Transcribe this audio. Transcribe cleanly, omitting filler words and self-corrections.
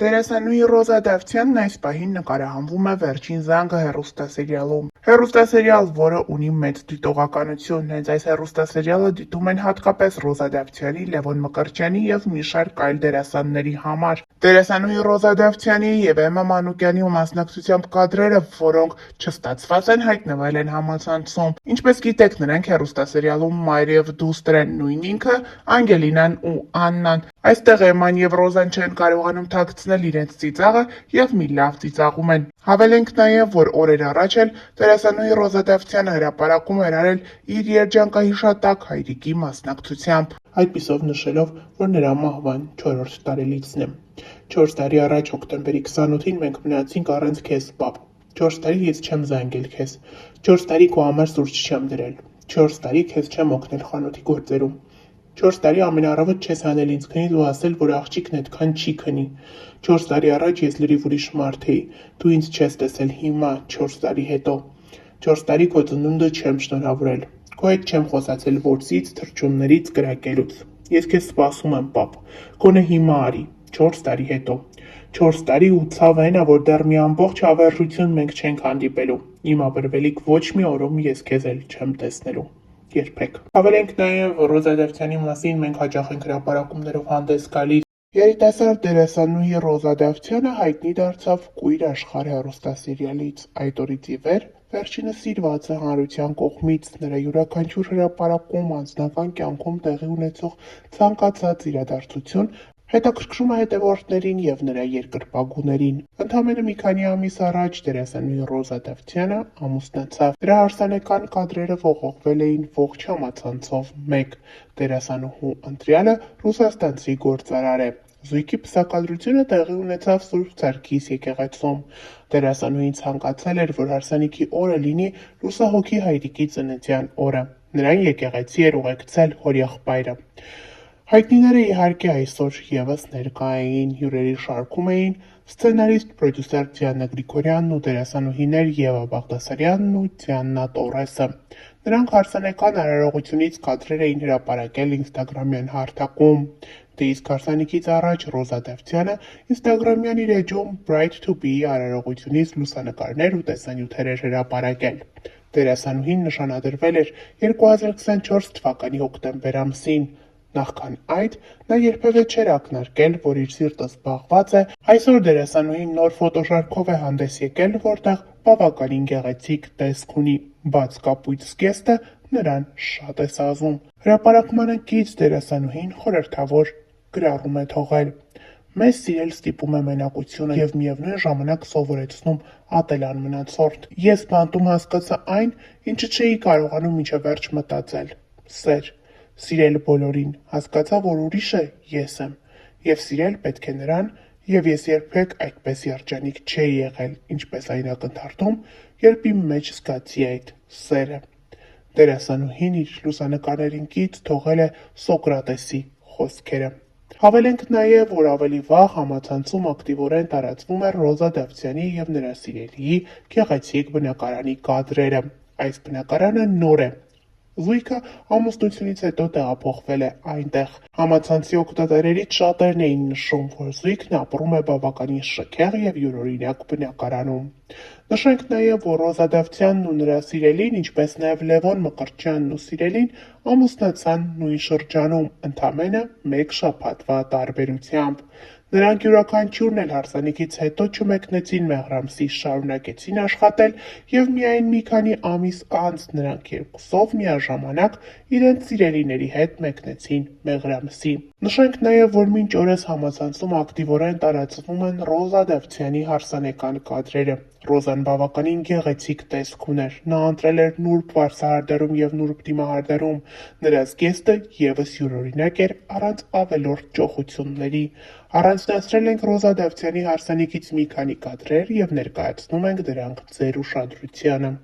Դերասանուհի Ռոզա Դավթյանն այս պահին նկարահանվում է «Վերջին զանգը» հեռուստասերիալում։ Հեռուստասերիալ, որը ունի մեծ դիտողականություն, հենց այս հեռուստասերիալը դիտում են հատկապես Ռոզա Դավթյանի, Լևոն Մկրտչյանի և մի շարք այլ դերասանների համար։ Դերասանուհի Ռոզա Դավթյանի և Էմմա Մանուկյանի մասնակցությամբ կադրերը, որոնք չստացված են, հայտնվել են համացանցում։ Ինչպես գիտեք, նրանք հեռուստասերիալում մայր և դուստր են, նույն ինքը Անգելինան ու Աննան։ Այստեղ Էմման և Ռոզան չեն կարողանում թաքցնել իրենց ծիծաղը և մի լավ ծիծաղում են։ Հավելենք նաև, որ օրեր առաջ էլ դերասանուհի Ռոզա Դավթյանը հրապարակում էր արել իր երջանկահիշատակ հայրիկի մասնակցությամբ, այդպիսով նշելով, որ նրա մահվան 4-րդ տարելիցն է։ 4 տարի առաջ հոկտեմբերի 28-ին մենք մնացինք առանց քեզ, պապ։ 4 տարի ես չեմ զանգել քեզ։ 4 տարի քո համար սուրճ չեմ դրել։ 4 տարի քեզ չեմ օգնել խանութի գործերում։ 4 տարի ամենառավոտ չես հանել ինձ քնից ու ասել, որ աղջիկն այդքան չի քնի։ 4 տարի առաջ ես լրիվ ուրիշ մարդ էի, դու ինձ չես տեսել հիմա, 4 տարի հետո։ 4 տարի քո ծնունդը չեմ շնորհավորել։ Քո հետ չեմ խոսացել որսից, թռչուններից, կրակելուց։ Ես քեզ սպասում եմ, պապ։ Գոնե հիմա արի, 4 տարի հետո։ 4 տարի ու ցավ այնա, որ դեռ մի ամբողջ հավերժություն մենք չենք հանդիպելու։ Իմ ապրվելիք ոչ մի օրում ես քեզ էլ չեմ տեսնելու։ Երբեք։ Հավելենք նաև, որ Ռոզա Դավթյանի մասին մենք հաճախ ենք հրապարակումներով հանդես գալիս։ Երիտասարդ դերասանուհի Ռոզա Դավթյանը հայտնի դարձավ Կույր աշխարհ հեռուստասերիալից։ Այդ օրից ի վեր վերջինս սիրված է հանրության կողմից, նրա յուրաքանչյուր հրապարակում, անձնական կյանքում տեղի ունեցող ցանկացած իրադարձություն հետաքրքրում է հետևորդներին և նրա երկրպագուներին։ Ընդամենը մի քանի ամիս առաջ դերասանուհի Ռոզա Դավթյանը ամուսնացավ։ Նրա հարսանեկան կադրերը ողողվել էին ողջ համացանցով մեկ։ Դերասանուհու ընտրյալը ռուսաստանցի գործարար է։ Զույգի պսակադրությունը տեղի ունեցավ Սուրբ Սարգիս եկեղեցում։ Դերասանուհին ցանկացել էր, որ հարսանիքի օրը լինի լուսահոգի հայրիկի ծննդյան օրը։ Նրան եկեղեցի էր ուղեկցել հորեղբայրը։ Հայտնիները իհարկե այսօր ևս ներկա էին, հյուրերի շարքում էին սցենարիստ, պրոդյուսեր Դիանա Գրիգորյանն ու դերասանուհիներ Եվա Բաղդասարյանն ու Դիանա Տորեսը։ Նրանք հարսանեկան արարողությունից կադրեր էին հրապարակել ինստագրամյան հարթակում։ Դե իսկ հարսանիքից առաջ Ռոզա Դավթյանը ինստագրամյան իր էջում Bright to be արարողությունից լուսանկարներ ու տեսանյութեր էր հրապարակել։ Դերասանուհին նշանադրվել էր 2024 թվականի հոկտեմբեր ամսին։ Նախքան այդ նա երբևէ չէր ակնարկել, որ իր սիրտը զբաղված է։ Այսօր դերասանուհին նոր ֆոտոշարքով է հանդես եկել, որտեղ բավականին գեղեցիկ տեսք ունի, բաց կապույտ զգեստը նրան շատ է սազում։ Հրապարակմանը կից դերասանուհին խորհրդավոր գրառում է թողել. Մեզ սիրել ստիպում է մենակությունը և միևնույն ժամանակ սովորեցնում ատել անմնացորդ։ Ես բանտում հասկացա այն, ինչը չէի կարողանում մինչև վերջ մտածել. սեր։ Սիրել բոլորին, հասկացա, որ ուրիշը ես եմ, և սիրել պետք է նրան, և ես երբեք այդպես երջանիկ չէի եղել, ինչպես այն ակնթարթում, երբ իմ մեջ զգացի այդ սերը։ Դերասանուհին իր լուսանկարներին կից թողել է Սոկրատեսի խոսքերը։ Հավելենք նաև, որ ավելի վաղ համացանցում ակտիվորեն տարածվում էր Ռոզա Դավթյանի և նրա սիրելիի գեղեցիկ բնակարանի կադրերը։ Այս բնակարանը նոր է։ Զույգը ամուսնությունից հետո տեղափոխվել է այնտեղ։ Համացանցի օգտատերերից շատերն էին նշում, որ զույգն ապրում է բավականին շքեղ և յուրօրինակ բնակարանում։ Նշենք նաև, որ Ռոզա Դավթյանն ու նրա սիրելին, ինչպես նաև Լևոն Մկրտչյանն ու սիրելին ամուսնացան նույն շրջանում, ընդամենը մեկ շաբաթվա տարբերությամբ։ Նրանք յուրաքանչյուրն էլ հարսանիքից հետո չմեկնեցին Մեղրամսի, շարունակեցին աշխատել և միայն մի քանի ամիս անց նրանք երկուսով միաժամանակ իրենց սիրելիների հետ մեկնեցին Մեղրամսի։ Նշենք նաև, որ մինչ օրս համացանցում ակտիվորեն տարածվում են Ռոզա Դավթյանի հարսանեկան կադրերը։ Ռոզան բավականին գեղեցիկ տեսք ուներ։ Նա ընտրել էր նուրբ վարսահարդարում և նուրբ դիմահարդարում։ Նրա զգեստը ևս յուրօրինակ էր, առանց ավելորդ ճոխությունների։ Առանձնացրել ենք Ռոզա Դավթյանի հարսանիքից մի քանի կադրեր և ներկայացնում ենք դրանք ձեր ուշադրությանը։